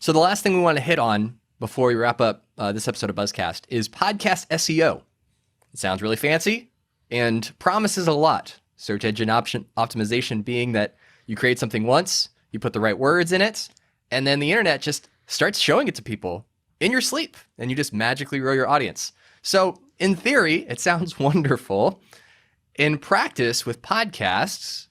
So the last thing we want to hit on before we wrap up this episode of Buzzcast is podcast SEO. It sounds really fancy and promises a lot. Search engine optimization being that you create something once, you put the right words in it, and then the internet just starts showing it to people in your sleep, and you just magically grow your audience. So in theory, it sounds wonderful. In practice with podcasts,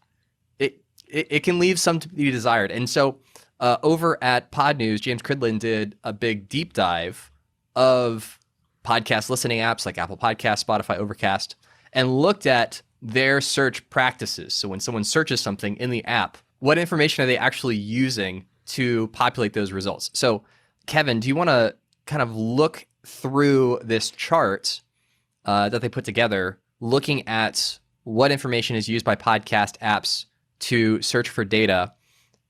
it can leave some to be desired. And so over at Pod News, James Cridlin did a big deep dive of podcast listening apps like Apple Podcasts, Spotify, Overcast, and looked at their search practices. So when someone searches something in the app, what information are they actually using to populate those results? So Kevin, do you want to kind of look through this chart that they put together, looking at what information is used by podcast apps to search for data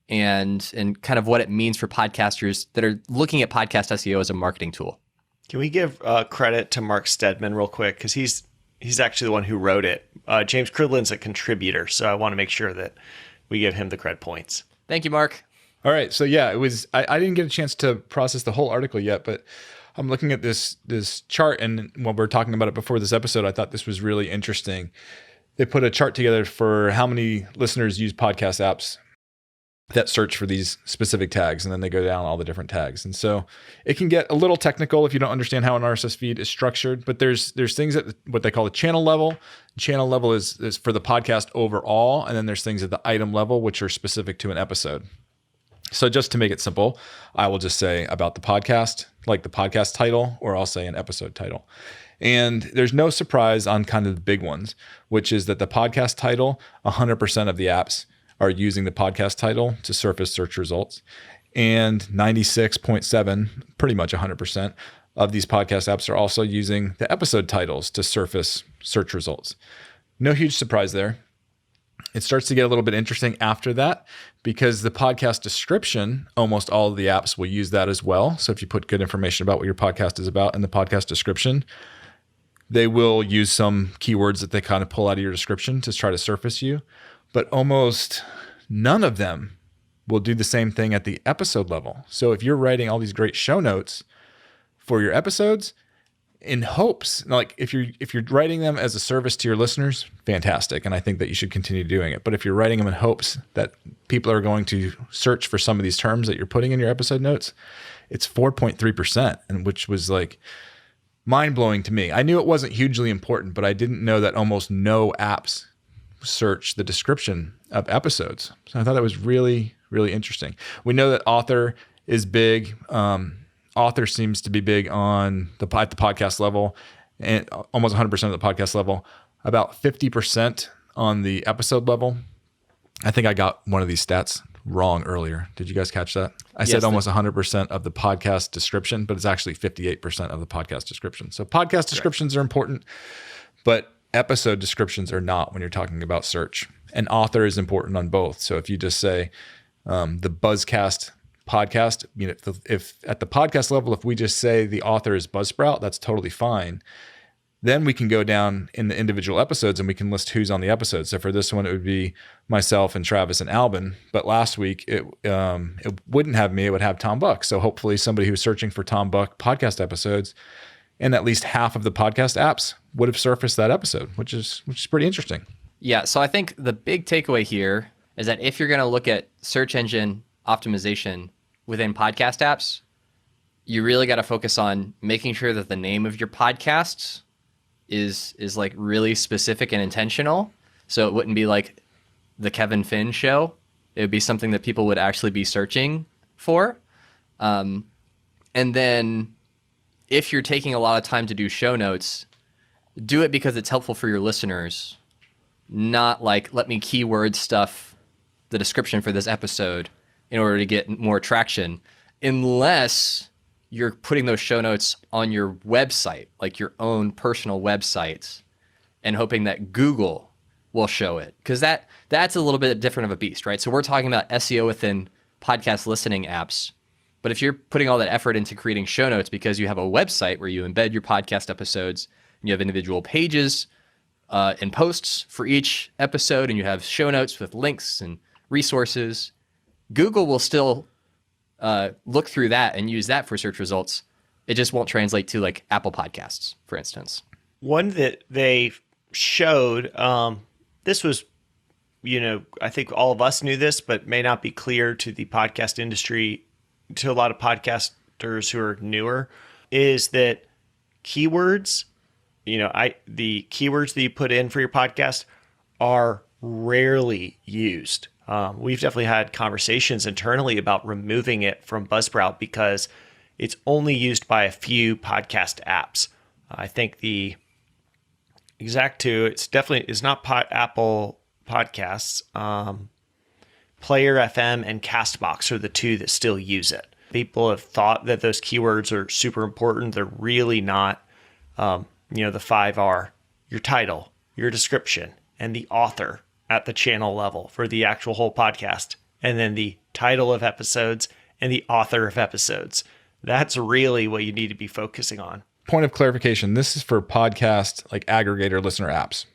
and kind of what it means for podcasters that are looking at podcast SEO as a marketing tool? Can we give credit to Mark Steadman real quick? Because he's actually the one who wrote it. James Cridlin's a contributor, so I want to make sure that we give him the cred points. Thank you, Mark. All right. So yeah, it was. I didn't get a chance to process the whole article yet, but I'm looking at this chart, and when we were talking about it before this episode, I thought this was really interesting. They put a chart together for how many listeners use podcast apps that search for these specific tags, and then they go down all the different tags. And so it can get a little technical if you don't understand how an RSS feed is structured, but there's things at what they call the channel level. Channel level is for the podcast overall, and then there's things at the item level, which are specific to an episode. So just to make it simple, I will just say about the podcast, like the podcast title, or I'll say an episode title. And there's no surprise on kind of the big ones, which is that the podcast title, 100% of the apps are using the podcast title to surface search results. And 96.7, pretty much 100% of these podcast apps are also using the episode titles to surface search results. No huge surprise there. It starts to get a little bit interesting after that because the podcast description, almost all of the apps will use that as well. So if you put good information about what your podcast is about in the podcast description, they will use some keywords that they kind of pull out of your description to try to surface you. But almost none of them will do the same thing at the episode level. So if you're writing all these great show notes for your episodes, in hopes, like if you're writing them as a service to your listeners, fantastic. And I think that you should continue doing it. But if you're writing them in hopes that people are going to search for some of these terms that you're putting in your episode notes, it's 4.3%, and which was like mind-blowing to me. I knew it wasn't hugely important, but I didn't know that almost no apps search the description of episodes. So I thought that was really, really interesting. We know that author is big. Author seems to be big at the podcast level, and almost 100% of the podcast level, about 50% on the episode level. I think I got one of these stats wrong earlier. Did you guys catch that? I said almost 100% of the podcast description, but it's actually 58% of the podcast description. So podcast descriptions are important, but episode descriptions are not when you're talking about search. And author is important on both. So if you just say the Buzzcast podcast, if at the podcast level, if we just say the author is Buzzsprout, that's totally fine. Then we can go down in the individual episodes and we can list who's on the episode. So for this one, it would be myself and Travis and Albin. But last week, it wouldn't have me. It would have Tom Buck. So hopefully somebody who's searching for Tom Buck podcast episodes and at least half of the podcast apps would have surfaced that episode, which is pretty interesting. Yeah. So I think the big takeaway here is that if you're going to look at search engine optimization within podcast apps, you really got to focus on making sure that the name of your podcast is like really specific and intentional. So it wouldn't be like the Kevin Finn Show. It would be something that people would actually be searching for. And then if you're taking a lot of time to do show notes, do it because it's helpful for your listeners, not like let me keyword stuff the description for this episode in order to get more traction, unless you're putting those show notes on your website, like your own personal website, and hoping that Google will show it. Because that's a little bit different of a beast, right? So we're talking about SEO within podcast listening apps. But if you're putting all that effort into creating show notes because you have a website where you embed your podcast episodes, and you have individual pages and posts for each episode, and you have show notes with links and resources, Google will still look through that and use that for search results, it just won't translate to like Apple Podcasts, for instance. One that they showed, this was, I think all of us knew this, but may not be clear to the podcast industry, to a lot of podcasters who are newer, is that keywords, the keywords that you put in for your podcast are rarely used. We've definitely had conversations internally about removing it from Buzzsprout because it's only used by a few podcast apps. I think the exact two, it's not Apple Podcasts. Player FM and Castbox are the two that still use it. People have thought that those keywords are super important. They're really not. The 5 are your title, your description, and the author at the channel level for the actual whole podcast. And then the title of episodes and the author of episodes. That's really what you need to be focusing on. Point of clarification. This is for podcast, like aggregator listener apps.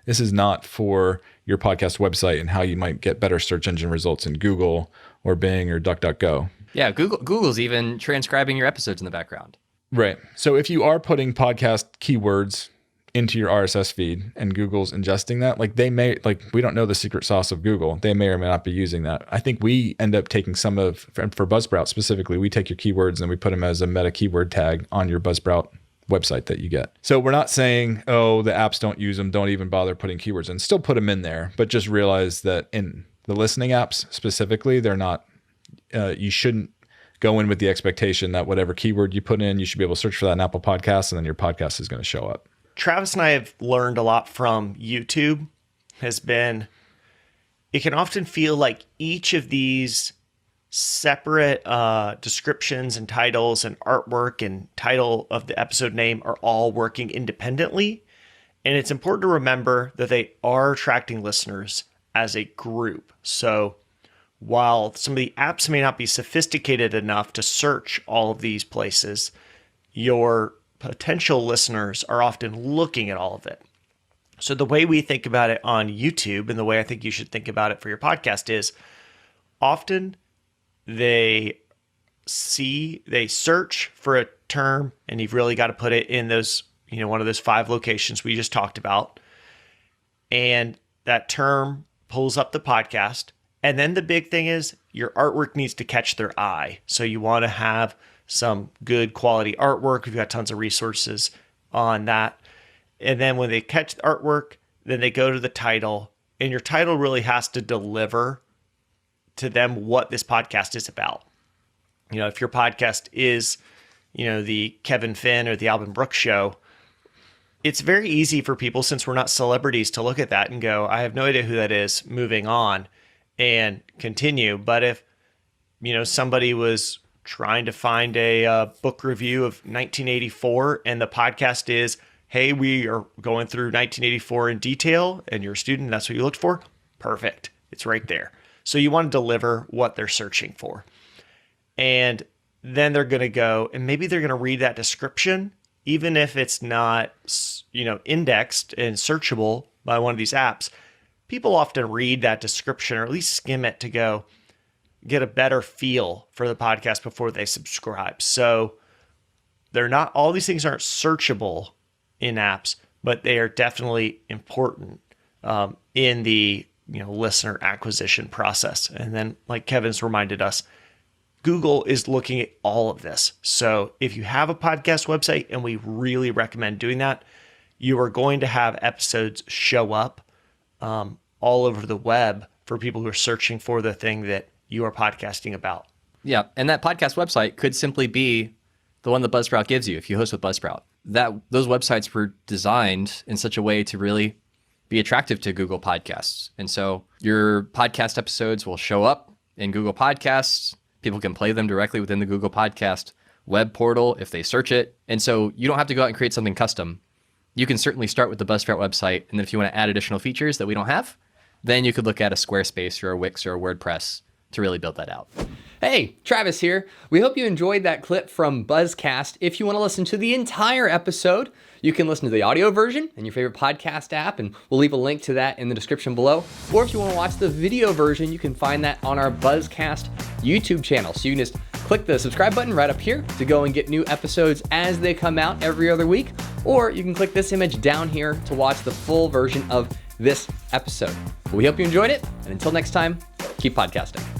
This is not for your podcast website and how you might get better search engine results in Google or Bing or DuckDuckGo. Yeah, Google's even transcribing your episodes in the background. Right. So if you are putting podcast keywords into your RSS feed and Google's ingesting that, we don't know the secret sauce of Google. They may or may not be using that. I think we end up taking for Buzzsprout specifically, we take your keywords and we put them as a meta keyword tag on your Buzzsprout website that you get. So we're not saying, oh, the apps don't use them, don't even bother putting keywords in. Still put them in there, but just realize that in the listening apps specifically, they're not, you shouldn't go in with the expectation that whatever keyword you put in, you should be able to search for that in Apple Podcasts, and then your podcast is going to show up. Travis and I have learned a lot from YouTube. It can often feel like each of these separate descriptions and titles and artwork and title of the episode name are all working independently. And it's important to remember that they are attracting listeners as a group. So while some of the apps may not be sophisticated enough to search all of these places, your potential listeners are often looking at all of it. So the way we think about it on YouTube, and the way I think you should think about it for your podcast, is often they search for a term, and you've really got to put it in those, one of those 5 locations we just talked about. And that term pulls up the podcast. And then the big thing is your artwork needs to catch their eye. So you want to have some good quality artwork. We've got tons of resources on that. And then when they catch the artwork, then they go to the title, and your title really has to deliver to them what this podcast is about. If your podcast is, the Kevin Finn or the Alvin Brooks show, it's very easy for people, since we're not celebrities, to look at that and go, I have no idea who that is, moving on and continue. But if, somebody was trying to find a book review of 1984 and the podcast is, hey, we are going through 1984 in detail, and you're a student, that's what you looked for, perfect. It's right there. So you want to deliver what they're searching for. And then they're going to go, and maybe they're going to read that description, even if it's not, indexed and searchable by one of these apps. People often read that description, or at least skim it, to go get a better feel for the podcast before they subscribe. So all these things aren't searchable in apps, but they are definitely important in the listener acquisition process. And then, like Kevin's reminded us, Google is looking at all of this. So if you have a podcast website, and we really recommend doing that, you are going to have episodes show up all over the web for people who are searching for the thing that you are podcasting about. Yeah, and that podcast website could simply be the one that Buzzsprout gives you if you host with Buzzsprout. Those websites were designed in such a way to really be attractive to Google Podcasts. And so your podcast episodes will show up in Google Podcasts. People can play them directly within the Google Podcast web portal if they search it. And so you don't have to go out and create something custom. You can certainly start with the Buzzsprout website. And then if you want to add additional features that we don't have, then you could look at a Squarespace or a Wix or a WordPress to really build that out. Hey, Travis here. We hope you enjoyed that clip from Buzzcast. If you want to listen to the entire episode, you can listen to the audio version in your favorite podcast app, and we'll leave a link to that in the description below. Or if you want to watch the video version, you can find that on our Buzzcast YouTube channel. So you can just click the subscribe button right up here to go and get new episodes as they come out every other week. Or you can click this image down here to watch the full version of this episode. We hope you enjoyed it, and until next time, keep podcasting.